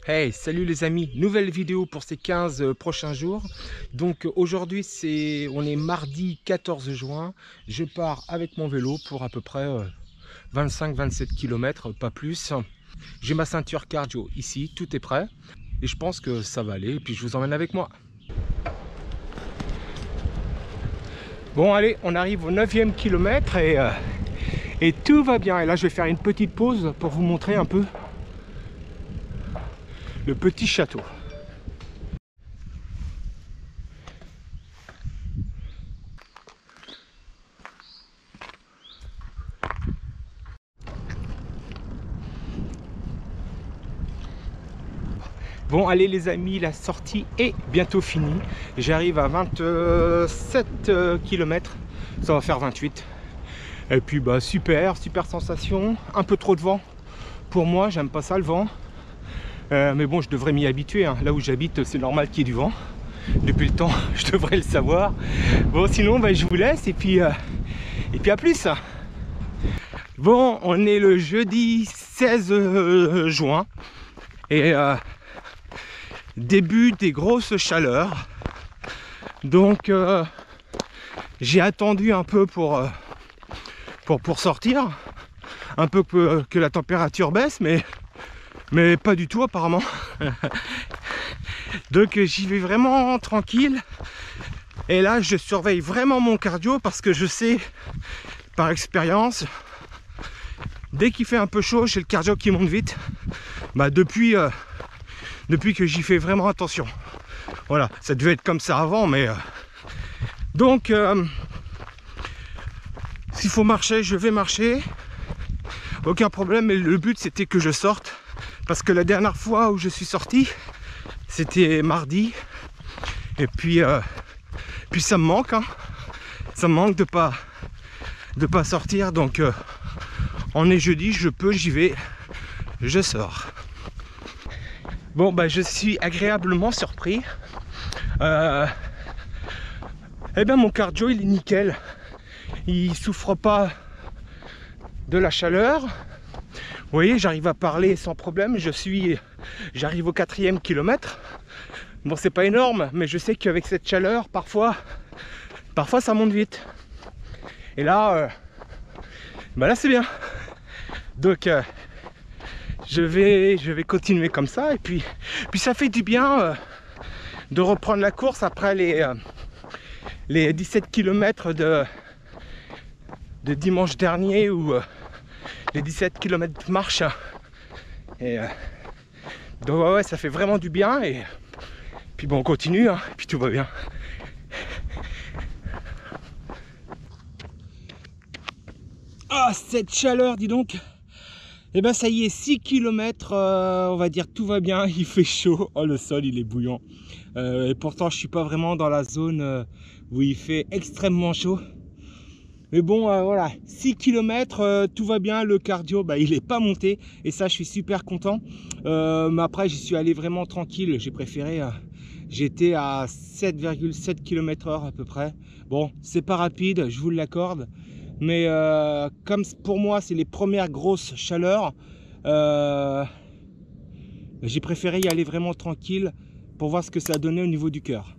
Hey, salut les amis, nouvelle vidéo pour ces 15 prochains jours. Donc aujourd'hui on est mardi 14 juin. Je pars avec mon vélo pour à peu près 25-27 km, pas plus. J'ai ma ceinture cardio ici, tout est prêt. Et je pense que ça va aller, et puis je vous emmène avec moi. Bon allez, on arrive au 9e kilomètre et tout va bien. Et là je vais faire une petite pause pour vous montrer un peu le petit château. Bon allez les amis, la sortie est bientôt finie. J'arrive à 27 km, ça va faire 28. Et puis bah super sensation, un peu trop de vent pour moi, j'aime pas ça le vent. Mais bon, je devrais m'y habituer, hein. Là où j'habite, c'est normal qu'il y ait du vent. Depuis le temps, je devrais le savoir. Bon, sinon, bah, je vous laisse et puis à plus. Bon, on est le jeudi 16 juin et début des grosses chaleurs. Donc, j'ai attendu un peu pour sortir, un peu que la température baisse, mais pas du tout apparemment. Donc j'y vais vraiment tranquille. Et là je surveille vraiment mon cardio parce que je sais par expérience, dès qu'il fait un peu chaud, j'ai le cardio qui monte vite. Bah depuis que j'y fais vraiment attention. Voilà, ça devait être comme ça avant, mais donc s'il faut marcher, je vais marcher. Aucun problème, mais le but c'était que je sorte. Parce que la dernière fois où je suis sorti, c'était mardi. Et puis ça me manque, hein. Ça me manque de pas sortir. Donc on est jeudi, j'y vais, je sors. Bon bah je suis agréablement surpris. Eh bien mon cardio il est nickel. Il souffre pas de la chaleur. Vous voyez, j'arrive à parler sans problème. J'arrive au 4e kilomètre. Bon, c'est pas énorme, mais je sais qu'avec cette chaleur, parfois ça monte vite. Et là, bah là c'est bien. Donc, je vais continuer comme ça. Et puis ça fait du bien de reprendre la course après les 17 km de dimanche dernier ou les 17 km de marche. Et donc ouais, ça fait vraiment du bien. Et puis bon, on continue, hein, et puis tout va bien. Ah, cette chaleur, dis donc. Et ben ça y est, 6 km, on va dire tout va bien, il fait chaud. Oh, le sol il est bouillant. Et pourtant je suis pas vraiment dans la zone où il fait extrêmement chaud. Mais bon, voilà, 6 km, tout va bien, le cardio, bah, il n'est pas monté. Et ça, je suis super content. Mais après, j'y suis allé vraiment tranquille. J'ai préféré, j'étais à 7,7 km/h à peu près. Bon, c'est pas rapide, je vous l'accorde. Mais comme pour moi, c'est les premières grosses chaleurs, j'ai préféré y aller vraiment tranquille pour voir ce que ça a donné au niveau du cœur.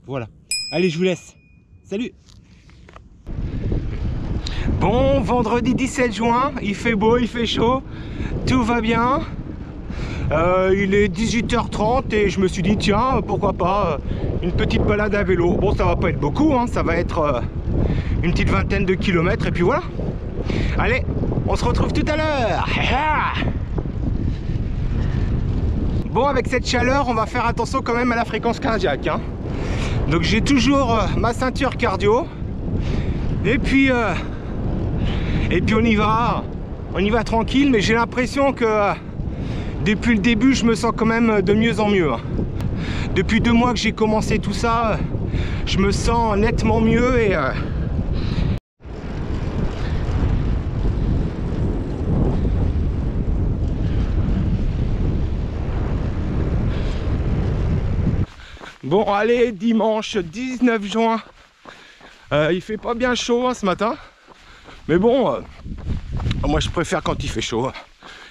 Voilà. Allez, je vous laisse. Salut! Bon, vendredi 17 juin, il fait beau, il fait chaud, tout va bien. Il est 18h30 et je me suis dit tiens, pourquoi pas une petite balade à vélo. Bon, ça va pas être beaucoup, hein, ça va être une petite vingtaine de kilomètres et puis voilà. Allez, on se retrouve tout à l'heure. Bon, avec cette chaleur, on va faire attention quand même à la fréquence cardiaque, hein. Donc j'ai toujours ma ceinture cardio et puis on y va tranquille, mais j'ai l'impression que depuis le début, je me sens quand même de mieux en mieux. Depuis 2 mois que j'ai commencé tout ça, je me sens nettement mieux et bon, allez, dimanche 19 juin, il fait pas bien chaud hein, ce matin, mais bon, moi je préfère quand il fait chaud.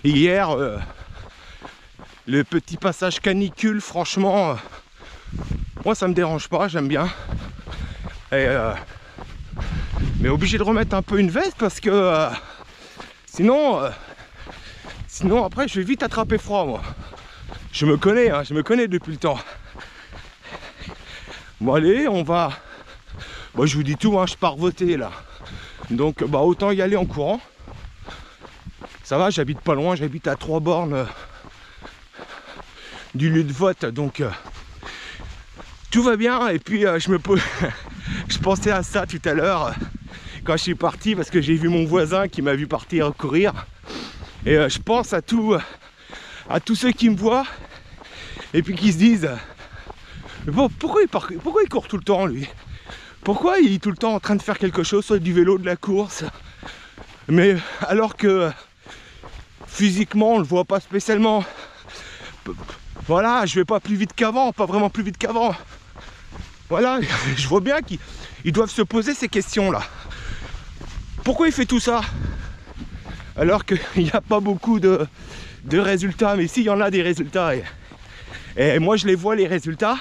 Hier, Le petit passage canicule, franchement, moi ça me dérange pas, j'aime bien. Et, mais obligé de remettre un peu une veste parce que sinon après je vais vite attraper froid moi. Je me connais, hein, je me connais depuis le temps. Bon allez, on va... Bon, je vous dis tout, hein, je pars voter là. Donc bah autant y aller en courant. Ça va, j'habite pas loin, j'habite à 3 bornes du lieu de vote, donc tout va bien. Et puis je pensais à ça tout à l'heure quand je suis parti, parce que j'ai vu mon voisin qui m'a vu partir courir. Et je pense à tous ceux qui me voient et puis qui se disent bon, pourquoi il court tout le temps lui? Pourquoi il est tout le temps en train de faire quelque chose, soit du vélo, de la course? Mais alors que physiquement on le voit pas spécialement. Voilà, je vais pas plus vite qu'avant, pas vraiment plus vite qu'avant. Voilà, je vois bien qu'ils doivent se poser ces questions-là. Pourquoi il fait tout ça? Alors qu'il n'y a pas beaucoup de résultats, mais si, il y en a des résultats. Et moi, je les vois, les résultats.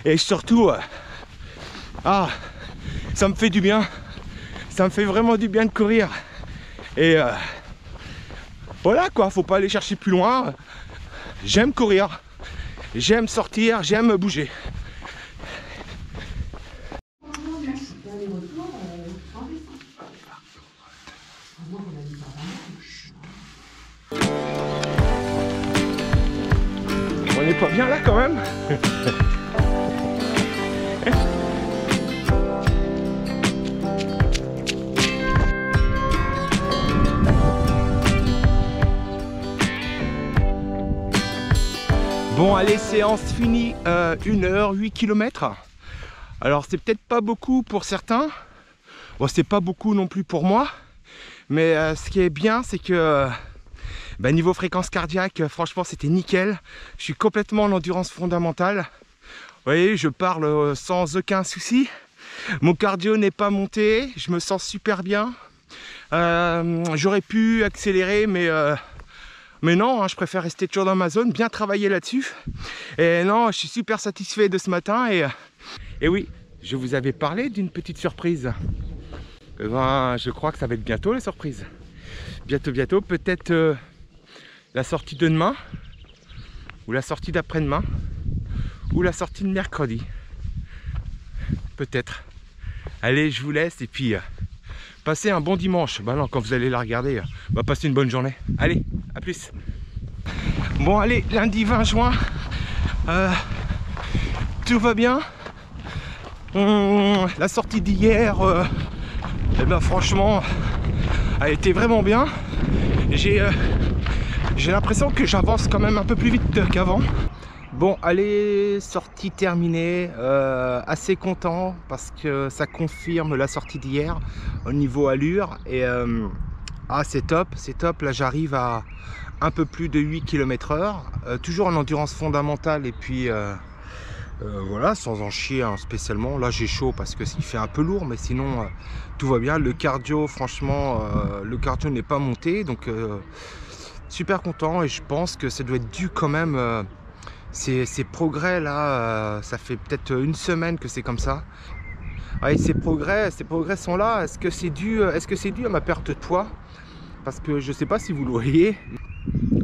Et surtout, ça me fait du bien. Ça me fait vraiment du bien de courir. Et voilà quoi, faut pas aller chercher plus loin. J'aime courir, j'aime sortir, j'aime bouger. On n'est pas bien là quand même. Bon allez, séance finie, 1 heure, 8 km. Alors c'est peut-être pas beaucoup pour certains. Bon, c'est pas beaucoup non plus pour moi. Mais ce qui est bien, c'est que niveau fréquence cardiaque, franchement c'était nickel. Je suis complètement en endurance fondamentale. Vous voyez, je parle sans aucun souci. Mon cardio n'est pas monté, je me sens super bien. J'aurais pu accélérer, mais non, hein, je préfère rester toujours dans ma zone, bien travailler là-dessus. Et non, je suis super satisfait de ce matin. Et oui, je vous avais parlé d'une petite surprise. Eh ben, je crois que ça va être bientôt la surprise. Bientôt, peut-être la sortie de demain, ou la sortie d'après-demain, ou la sortie de mercredi. Peut-être. Allez, je vous laisse et puis passez un bon dimanche. Bah non, quand vous allez la regarder, passez une bonne journée. Allez, à plus. Bon, allez, lundi 20 juin, tout va bien. La sortie d'hier, franchement, a été vraiment bien. J'ai l'impression que j'avance quand même un peu plus vite qu'avant. Bon, allez, sortie terminée, assez content parce que ça confirme la sortie d'hier au niveau allure. Et c'est top, là j'arrive à un peu plus de 8 km/h, toujours en endurance fondamentale et puis voilà, sans en chier hein, spécialement. Là j'ai chaud parce que il fait un peu lourd, mais sinon tout va bien. Le cardio, franchement, le cardio n'est pas monté, donc super content. Et je pense que ça doit être dû quand même, ces progrès là, ça fait peut-être 1 semaine que c'est comme ça. Ouais, ces progrès sont là. Est-ce que c'est dû à ma perte de poids? Parce que je sais pas si vous le voyez,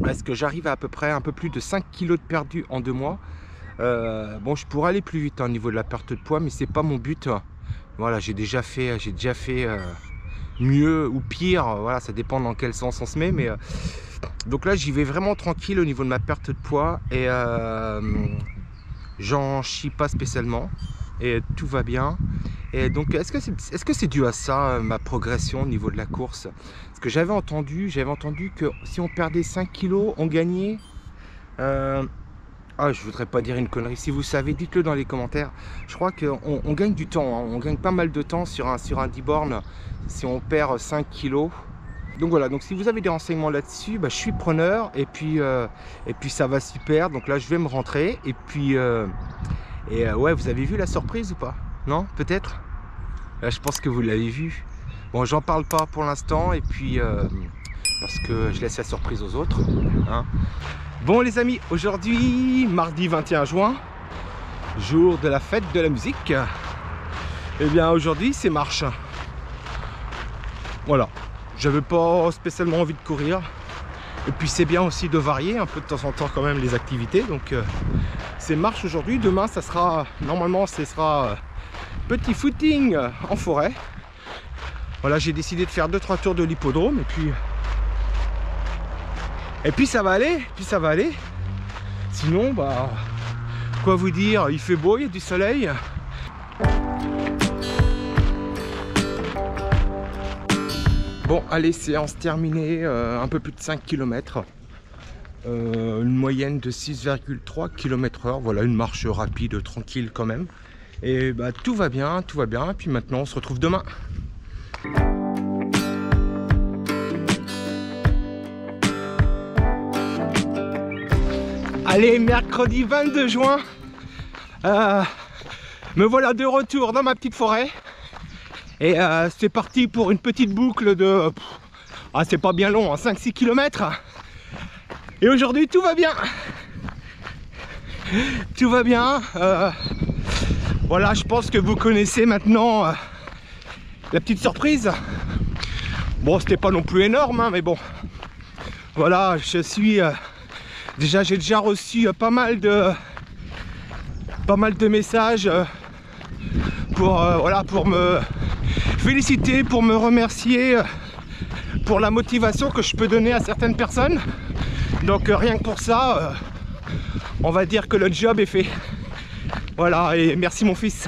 est-ce que j'arrive à peu près un peu plus de 5 kg de perdu en 2 mois. Bon, je pourrais aller plus vite au niveau de la perte de poids, mais c'est pas mon but. Voilà, j'ai déjà fait mieux ou pire. Voilà, ça dépend dans quel sens on se met. Mais donc là, j'y vais vraiment tranquille au niveau de ma perte de poids et j'en chie pas spécialement et tout va bien. Et donc, est-ce que c'est dû à ça, ma progression au niveau de la course? Parce que j'avais entendu que si on perdait 5 kilos, on gagnait. Je voudrais pas dire une connerie. Si vous savez, dites-le dans les commentaires. Je crois qu'on gagne du temps. Hein. On gagne pas mal de temps sur un 10 bornes si on perd 5 kilos. Donc voilà. Donc si vous avez des renseignements là-dessus, je suis preneur. Et puis ça va super. Donc là, je vais me rentrer. Et puis ouais, vous avez vu la surprise ou pas? Non, peut-être. Je pense que vous l'avez vu. Bon, j'en parle pas pour l'instant. Et puis parce que je laisse la surprise aux autres. Hein. Bon les amis, aujourd'hui, mardi 21 juin, jour de la fête de la musique. Et bien aujourd'hui c'est marche. Voilà, j'avais pas spécialement envie de courir. Et puis c'est bien aussi de varier un peu de temps en temps quand même les activités. Donc c'est marche aujourd'hui, demain ça sera, normalement ce sera petit footing en forêt. Voilà, j'ai décidé de faire 2-3 tours de l'hippodrome et puis ça va aller, sinon bah quoi vous dire, il fait beau, il y a du soleil. Bon allez, séance terminée, un peu plus de 5 km, une moyenne de 6,3 km/h, voilà, une marche rapide, tranquille quand même. Et bah tout va bien, et puis maintenant on se retrouve demain. Allez, mercredi 22 juin, me voilà de retour dans ma petite forêt. Et c'est parti pour une petite boucle de... c'est pas bien long, hein, 5-6 km. Et aujourd'hui, tout va bien. Tout va bien. Voilà, je pense que vous connaissez maintenant la petite surprise. Bon, c'était pas non plus énorme, hein, mais bon. Voilà, je suis... j'ai déjà reçu pas mal de messages voilà, pour me féliciter, pour me remercier pour la motivation que je peux donner à certaines personnes. Donc rien que pour ça, on va dire que le job est fait. Voilà, et merci mon fils.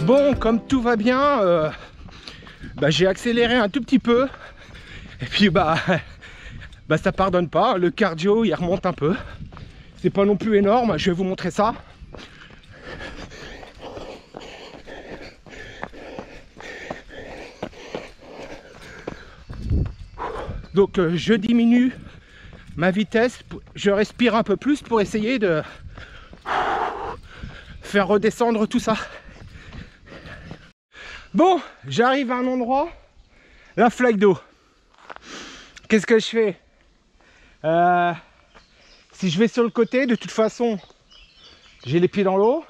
Bon, comme tout va bien, j'ai accéléré un tout petit peu. Et puis ça pardonne pas, le cardio il remonte un peu. C'est pas non plus énorme, je vais vous montrer ça. Donc je diminue ma vitesse, je respire un peu plus pour essayer de faire redescendre tout ça. Bon, j'arrive à un endroit, la flaque d'eau. Qu'est-ce que je fais? Si je vais sur le côté, de toute façon, j'ai les pieds dans l'eau.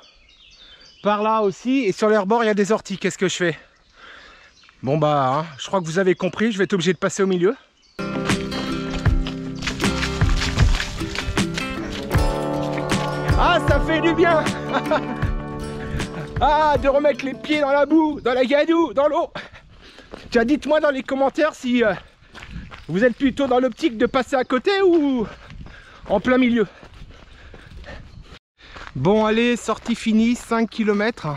Par là aussi, et sur les rebords, il y a des orties. Qu'est-ce que je fais? Bon je crois que vous avez compris, je vais être obligé de passer au milieu. Ah, ça fait du bien. Ah, de remettre les pieds dans la boue, dans la gadoue, dans l'eau. Tiens, dites-moi dans les commentaires si vous êtes plutôt dans l'optique de passer à côté ou en plein milieu. Bon, allez, sortie finie, 5 km.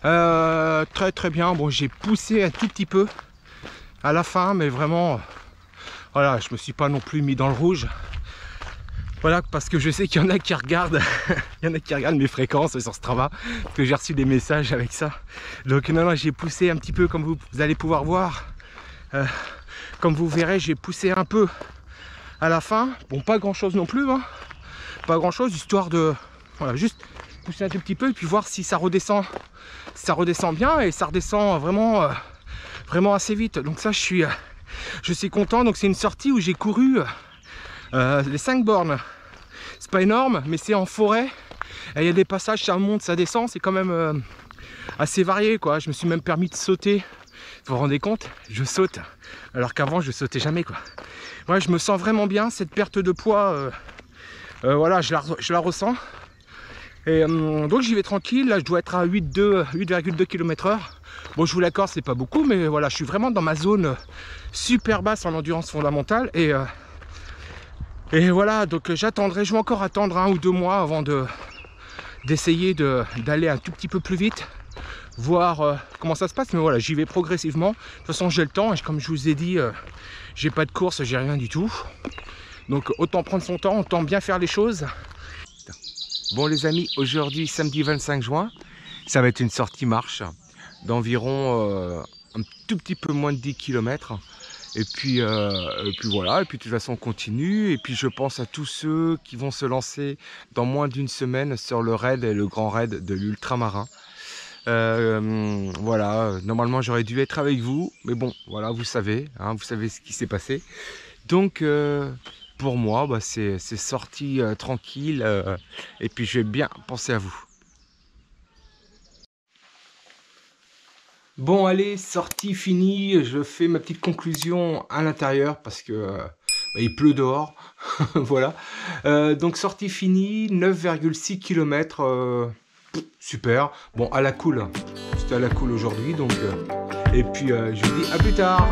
Très bien. Bon, j'ai poussé un tout petit peu à la fin, mais vraiment, voilà, je me suis pas non plus mis dans le rouge. Voilà, parce que je sais qu'il y en a qui regardent, mes fréquences sur Strava, parce que j'ai reçu des messages avec ça. Donc non, j'ai poussé un petit peu, comme vous allez pouvoir voir. Comme vous verrez, j'ai poussé un peu à la fin. Bon, pas grand chose non plus, hein. Pas grand chose, histoire de, voilà, juste pousser un tout petit peu et puis voir si ça redescend bien, et ça redescend vraiment assez vite. Donc ça, je suis content. Donc c'est une sortie où j'ai couru les 5 bornes. C'est pas énorme, mais c'est en forêt. Il y a des passages, ça monte, ça descend, c'est quand même assez varié, quoi. Je me suis même permis de sauter. Vous vous rendez compte? Je saute, alors qu'avant je sautais jamais, quoi. Ouais, je me sens vraiment bien, cette perte de poids, voilà, je la ressens. Et donc j'y vais tranquille, là je dois être à 8,2 km/h. Bon, je vous l'accorde, c'est pas beaucoup, mais voilà, je suis vraiment dans ma zone super basse en endurance fondamentale. Et voilà, donc j'attendrai, je vais encore attendre 1 ou 2 mois avant d'essayer d'aller un tout petit peu plus vite, voir comment ça se passe. Mais voilà, j'y vais progressivement. De toute façon, j'ai le temps, et comme je vous ai dit, j'ai pas de course, j'ai rien du tout. Donc autant prendre son temps, autant bien faire les choses. Bon les amis, aujourd'hui samedi 25 juin, ça va être une sortie marche d'environ un tout petit peu moins de 10 km. Et puis voilà, et puis de toute façon on continue. Et puis je pense à tous ceux qui vont se lancer dans moins d'une semaine sur le raid, le grand raid de l'ultramarin. Voilà, normalement j'aurais dû être avec vous, mais bon, voilà, vous savez ce qui s'est passé. Donc pour moi, bah, c'est sorti tranquille, et puis je vais bien penser à vous. Bon allez, sortie finie, je fais ma petite conclusion à l'intérieur parce que bah, il pleut dehors. Voilà. Donc sortie finie, 9,6 km, super. Bon, à la cool, c'était à la cool aujourd'hui, donc et puis je vous dis à plus tard.